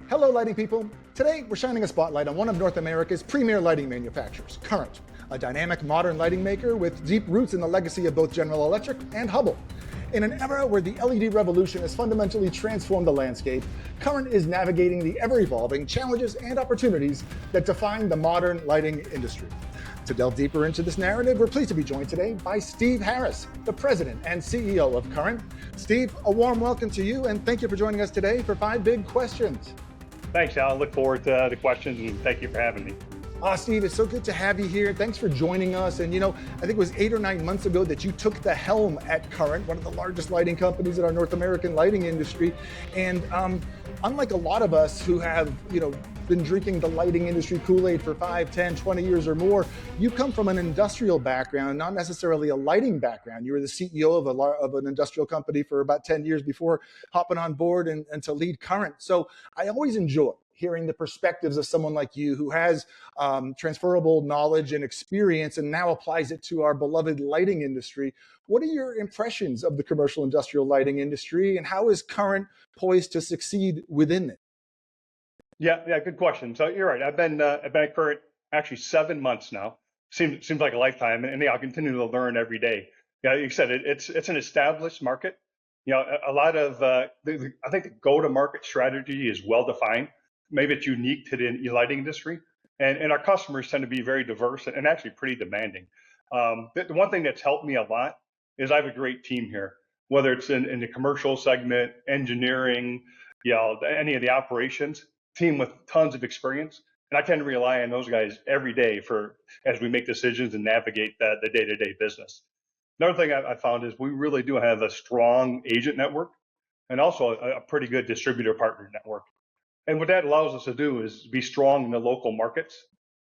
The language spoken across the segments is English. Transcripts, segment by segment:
Hello, lighting people. Today, we're shining a spotlight on one of North America's premier lighting manufacturers, Current, a dynamic modern lighting maker with deep roots in the legacy of both General Electric and Hubbell. In an era where the LED revolution has fundamentally transformed the landscape, Current is navigating the ever-evolving challenges and opportunities that define the modern lighting industry. To delve deeper into this narrative, we're pleased to be joined today by Steve Harris, the President and CEO of Current. Steve, a warm welcome to you, and thank you for joining us today for 5 Big Questions. Thanks, Al. I look forward to the questions, and thank you for having me. Steve, it's so good to have you here. Thanks for joining us. And I think it was 8 or 9 months ago that you took the helm at Current, one of the largest lighting companies in our North American lighting industry. And unlike a lot of us who have, been drinking the lighting industry Kool-Aid for 5, 10, 20 years or more, you come from an industrial background, not necessarily a lighting background. You were the CEO of an industrial company for about 10 years before hopping on board and to lead Current. So I always enjoy hearing the perspectives of someone like you who has transferable knowledge and experience and now applies it to our beloved lighting industry. What are your impressions of the commercial industrial lighting industry, and how is Current poised to succeed within it? Yeah, good question. So you're right. I've been at Current actually 7 months now. Seems like a lifetime, and I'll continue to learn every day. Yeah, like you said, it's an established market. A lot of I think the go-to-market strategy is well defined. Maybe it's unique to the lighting industry, and our customers tend to be very diverse and actually pretty demanding. The one thing that's helped me a lot is I have a great team here, whether it's in the commercial segment, engineering, any of the operations, team with tons of experience. And I tend to rely on those guys every day as we make decisions and navigate the day-to-day business. Another thing I found is we really do have a strong agent network and also a pretty good distributor partner network. And what that allows us to do is be strong in the local markets.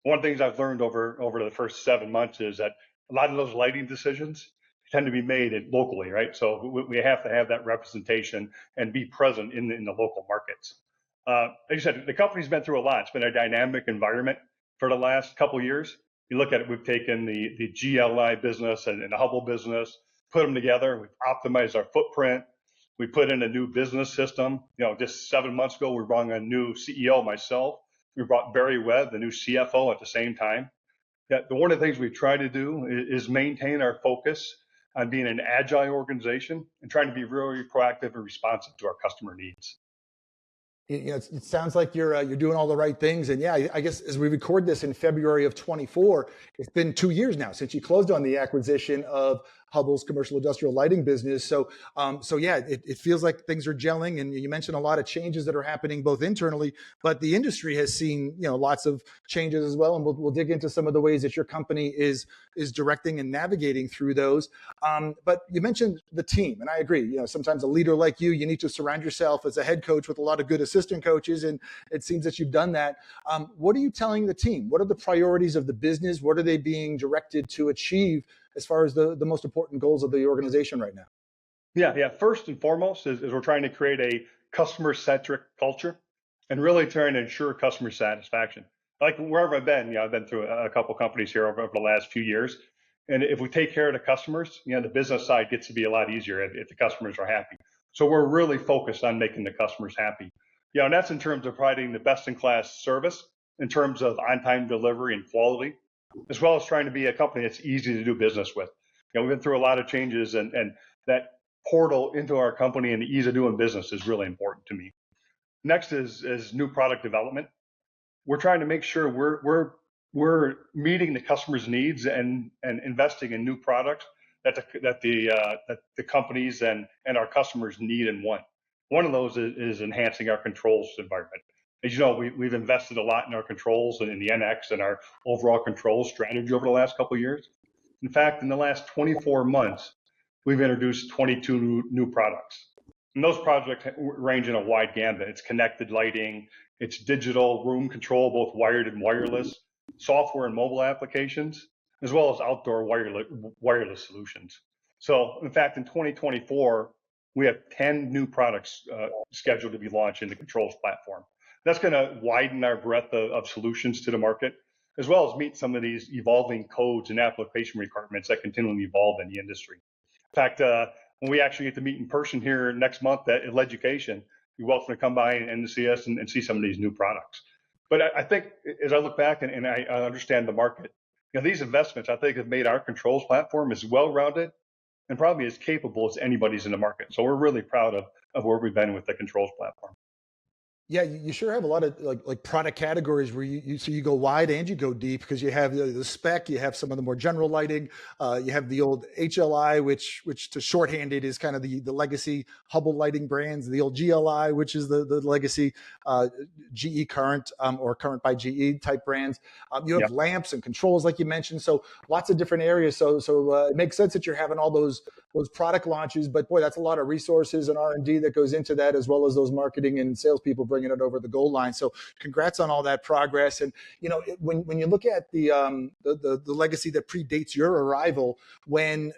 One of the things I've learned over the first 7 months is that a lot of those lighting decisions tend to be made locally, right? So we have to have that representation and be present in the local markets. Like I said, the company's been through a lot. It's been a dynamic environment for the last couple of years. You look at it, we've taken the GLI business and the Hubbell business, put them together, we've optimized our footprint. We put in a new business system. Just 7 months ago, we brought a new CEO, myself. We brought Barry Webb, the new CFO, at the same time. One of the things we try to do is maintain our focus on being an agile organization and trying to be really proactive and responsive to our customer needs. It sounds like you're doing all the right things. And yeah, I guess as we record this in February of 24, it's been 2 years now since you closed on the acquisition of Hubbell's commercial industrial lighting business. So yeah, it feels like things are gelling. And you mentioned a lot of changes that are happening both internally, but the industry has seen lots of changes as well. And we'll dig into some of the ways that your company is directing and navigating through those. But you mentioned the team, and I agree. Sometimes a leader like you need to surround yourself as a head coach with a lot of good assistant coaches, and it seems that you've done that. What are you telling the team? What are the priorities of the business? What are they being directed to achieve as far as the most important goals of the organization right now? Yeah. First and foremost is we're trying to create a customer-centric culture and really trying to ensure customer satisfaction. Like wherever I've been through a couple companies here over the last few years. And if we take care of the customers, the business side gets to be a lot easier if the customers are happy. So we're really focused on making the customers happy. And that's in terms of providing the best-in-class service, in terms of on-time delivery and quality, as well as trying to be a company that's easy to do business with. We've been through a lot of changes, and that portal into our company and the ease of doing business is really important to me. Next is new product development. We're trying to make sure we're meeting the customer's needs and investing in new products that the companies and our customers need and want. One of those is enhancing our controls environment. As you know, we've invested a lot in our controls and in the NX and our overall controls strategy over the last couple of years. In fact, in the last 24 months, we've introduced 22 new products. And those projects range in a wide gamut. It's connected lighting, it's digital room control, both wired and wireless, software and mobile applications, as well as outdoor wireless solutions. So, in fact, in 2024, we have 10 new products scheduled to be launched in the controls platform. That's going to widen our breadth of solutions to the market, as well as meet some of these evolving codes and application requirements that continually evolve in the industry. In fact, when we actually get to meet in person here next month at HLI GLI, you're welcome to come by and see us and see some of these new products. But I think as I look back and I understand the market, these investments I think have made our controls platform as well-rounded and probably as capable as anybody's in the market. So we're really proud of where we've been with the controls platform. Yeah, you sure have a lot of like product categories where you go wide and you go deep, because you have the spec, you have some of the more general lighting, you have the old HLI, which to shorthand it is kind of the legacy Hubbell lighting brands, the old GLI, which is the legacy GE Current or Current by GE type brands. You have lamps and controls, like you mentioned, so lots of different areas. So it makes sense that you're having all those product launches, but boy, that's a lot of resources and R&D that goes into that, as well as those marketing and salespeople bringing it over the goal line. So congrats on all that progress. And when you look at the legacy that predates your arrival, when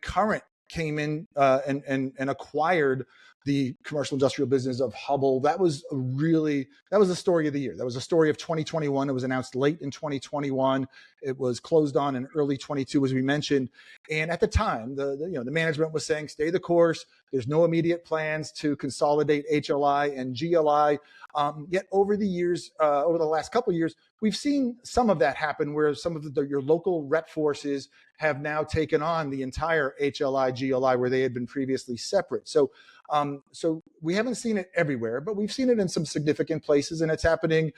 Current came in and acquired the commercial industrial business of Hubbell, that was the story of the year. That was a story of 2021. It was announced late in 2021. It was closed on in early 22, as we mentioned. And at the time, the management was saying, stay the course. There's no immediate plans to consolidate HLI and GLI. Yet over the years, over the last couple of years, we've seen some of that happen, where some of your local rep forces have now taken on the entire HLI GLI, where they had been previously separate. So we haven't seen it everywhere, but we've seen it in some significant places, and it's happening,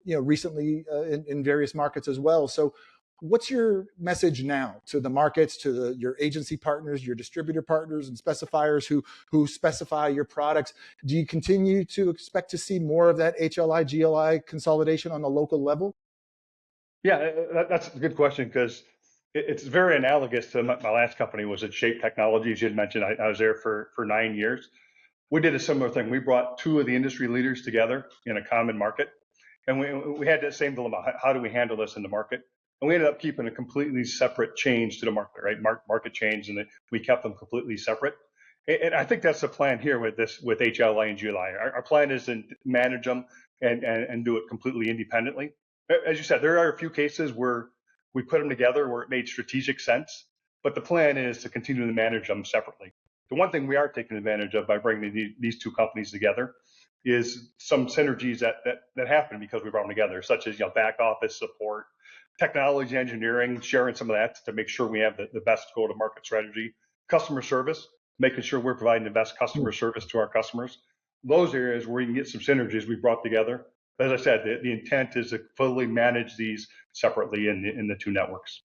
recently in various markets as well. So what's your message now to the markets, to your agency partners, your distributor partners and specifiers who specify your products? Do you continue to expect to see more of that HLI GLI consolidation on the local level? Yeah, that's a good question, because it's very analogous to my last company was at Shape Technologies. You had mentioned I was there for 9 years. We did a similar thing. We brought two of the industry leaders together in a common market, and we had that same dilemma. How do we handle this in the market? And we ended up keeping a completely separate change to the market, right? Market change, and we kept them completely separate. And I think that's the plan here with HLI and GLI. Our plan is to manage them and do it completely independently. As you said, there are a few cases where we put them together where it made strategic sense, but the plan is to continue to manage them separately. The one thing we are taking advantage of by bringing these two companies together is some synergies that happen because we brought them together, such as back office support, technology engineering, sharing some of that to make sure we have the best go-to-market strategy, customer service, making sure we're providing the best customer service to our customers. Those areas where we can get some synergies we brought together. As I said, the intent is to fully manage these separately in the two networks.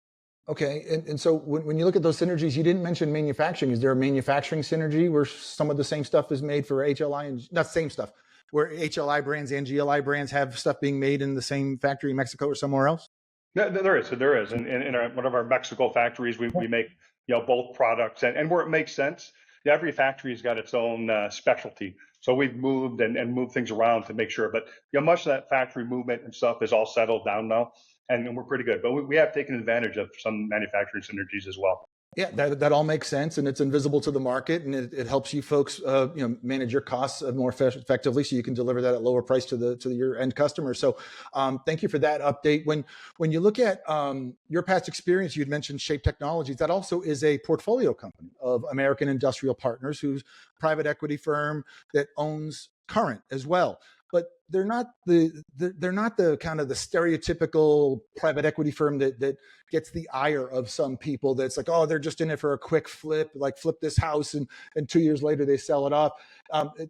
Okay, and so when you look at those synergies, you didn't mention manufacturing. Is there a manufacturing synergy where some of the same stuff is made for HLI and not same stuff, where HLI brands and GLI brands have stuff being made in the same factory in Mexico or somewhere else? There is. In one of our Mexico factories, we make both products, and where it makes sense, every factory has got its own specialty. So we've moved and moved things around to make sure. But much of that factory movement and stuff is all settled down now, and we're pretty good. But we have taken advantage of some manufacturing synergies as well. Yeah, that all makes sense, and it's invisible to the market, and it helps you folks, manage your costs more effectively, so you can deliver that at lower price to your end customer. So, thank you for that update. When you look at your past experience, you'd mentioned Shape Technologies. That also is a portfolio company of American Industrial Partners, who's a private equity firm that owns Current as well. But they're not the kind of the stereotypical private equity firm that gets the ire of some people. That's like, oh, they're just in it for a quick flip, like flip this house and 2 years later they sell it off.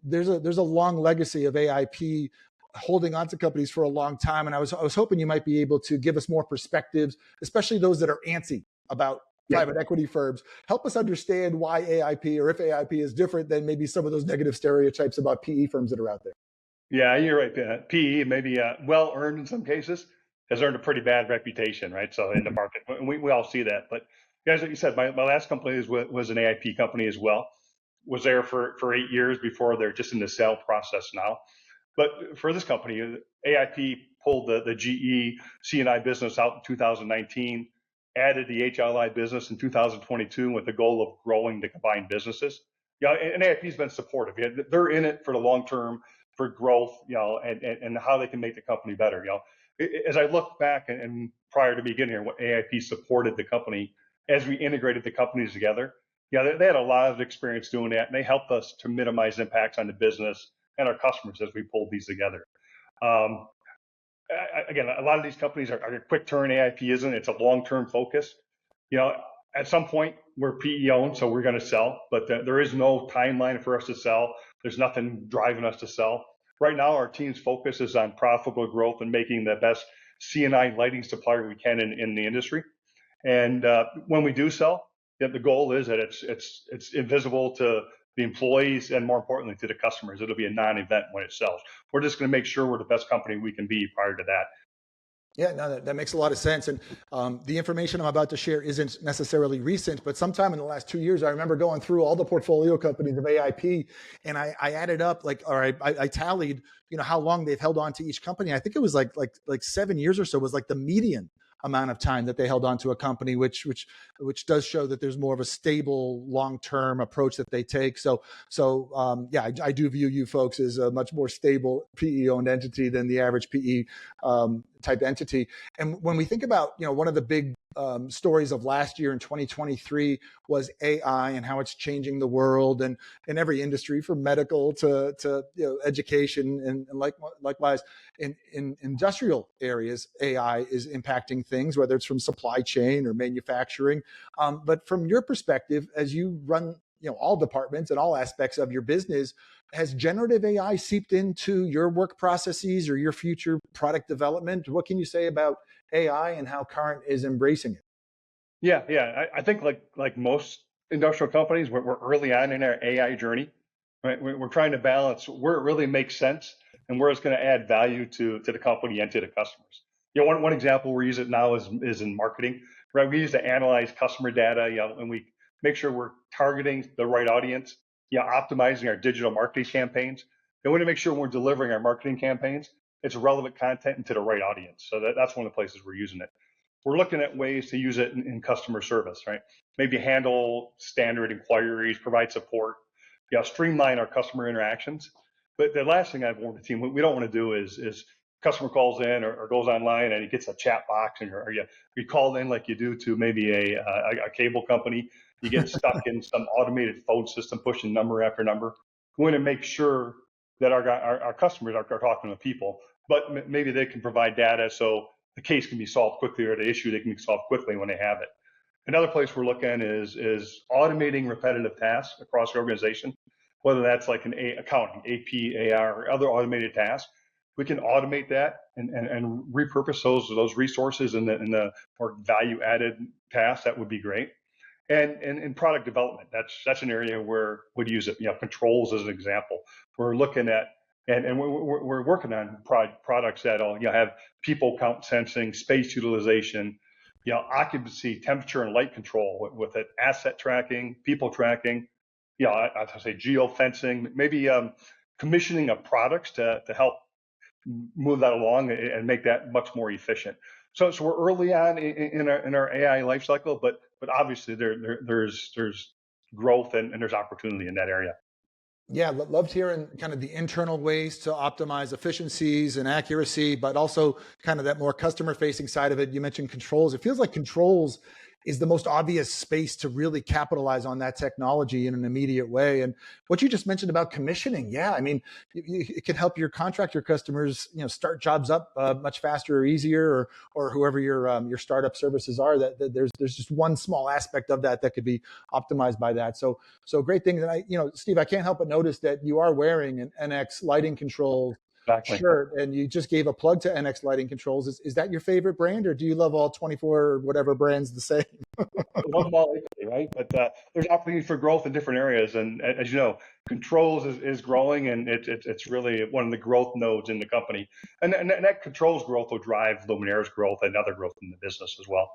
There's a long legacy of AIP holding on to companies for a long time, and I was hoping you might be able to give us more perspectives, especially those that are antsy about private equity firms. Help us understand why AIP, or if AIP is different than maybe some of those negative stereotypes about PE firms that are out there. Yeah, you're right. PE, maybe well earned in some cases, has earned a pretty bad reputation, right? So in the market, we all see that. But as you said, my last company was an AIP company as well. Was there for 8 years before they're just in the sale process now. But for this company, AIP pulled the GE C&I business out in 2019, added the HLI business in 2022 with the goal of growing the combined businesses. And AIP's been supportive. They're in it for the long term, for growth, and how they can make the company better. As I look back and prior to me getting here, what AIP supported the company as we integrated the companies together. They had a lot of experience doing that, and they helped us to minimize impacts on the business and our customers as we pull these together. Um, Again, a lot of these companies are quick turn. AIP isn't. It's a long-term focus. You know, at some point we're PE owned, so we're going to sell, but there is no timeline for us to sell. There's nothing driving us to sell. Right now, our team's focus is on profitable growth and making the best C&I lighting supplier we can in the industry. And when we do sell, the goal is that it's invisible to the employees and more importantly to the customers. It'll be a non-event when it sells. We're just going to make sure we're the best company we can be prior to that. Yeah, no, that makes a lot of sense. And the information I'm about to share isn't necessarily recent, but sometime in the last 2 years, I remember going through all the portfolio companies of AIP, and I added up, I tallied, how long they've held on to each company. I think it was like 7 years or so was like the median amount of time that they held on to a company, which does show that there's more of a stable long-term approach that they take. So yeah, I do view you folks as a much more stable PE-owned entity than the average PE type entity. And when we think about, one of the big stories of last year in 2023 was AI and how it's changing the world and in every industry, from medical to education, and likewise in industrial areas, AI is impacting things, whether it's from supply chain or manufacturing. But from your perspective, as you run all departments and all aspects of your business, has generative AI seeped into your work processes or your future product development? What can you say about AI and how Current is embracing it? Yeah. I think like most industrial companies, we're early on in our AI journey, right? We're trying to balance where it really makes sense and where it's going to add value to the company and to the customers. One example we use it now is in marketing, right? We use to analyze customer data, and we make sure we're targeting the right audience, optimizing our digital marketing campaigns. And we want to make sure when we're delivering our marketing campaigns, it's relevant content and to the right audience. So that's one of the places we're using it. We're looking at ways to use it in customer service, right? Maybe handle standard inquiries, provide support, streamline our customer interactions. But the last thing I've warned the team, what we don't want to do is customer calls in or goes online and he gets a chat box, and you call in like you do to maybe a cable company. You get stuck in some automated phone system pushing number after number. We want to make sure that our customers are talking to people, but maybe they can provide data so the case can be solved quickly, or the issue they can be solved quickly when they have it. Another place we're looking is automating repetitive tasks across the organization, whether that's like an accounting, AP, AR, or other automated tasks. We can automate that and repurpose those resources in the more value added tasks. That would be great. And in product development, that's an area where we'd use it. Controls as an example. We're looking at and we're working on products that'll have people count sensing, space utilization, occupancy, temperature, and light control with it, asset tracking, people tracking. I say geofencing, maybe commissioning of products to help move that along and make that much more efficient. So we're early on in our AI life cycle, but obviously there's growth and there's opportunity in that area. Yeah, loved hearing kind of the internal ways to optimize efficiencies and accuracy, but also kind of that more customer facing side of it. You mentioned controls. It feels like controls is the most obvious space to really capitalize on that technology in an immediate way. And what you just mentioned about commissioning, yeah, I mean, it can help your contractor customers, start jobs up much faster or easier, or whoever your startup services are. That there's just one small aspect of that could be optimized by that. So great things. And Steve, I can't help but notice that you are wearing an NX lighting control shirt, and you just gave a plug to NX Lighting Controls. Is that your favorite brand, or do you love all 24 or whatever brands the same? Love them all equally, right? But there's opportunity for growth in different areas, and as you know, controls is growing, and it's really one of the growth nodes in the company, and that controls growth will drive Luminaire's growth and other growth in the business as well.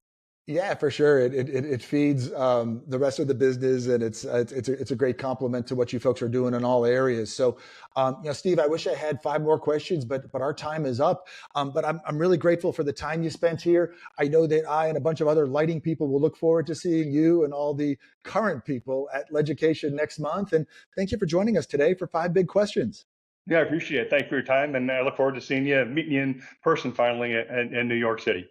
Yeah, for sure. It feeds the rest of the business, and it's a great complement to what you folks are doing in all areas. So, Steve, I wish I had 5 more questions, but our time is up. But I'm really grateful for the time you spent here. I know that I and a bunch of other lighting people will look forward to seeing you and all the current people at Leducation next month. And thank you for joining us today for 5 big questions. Yeah, I appreciate it. Thanks for your time, and I look forward to meeting you in person finally in New York City.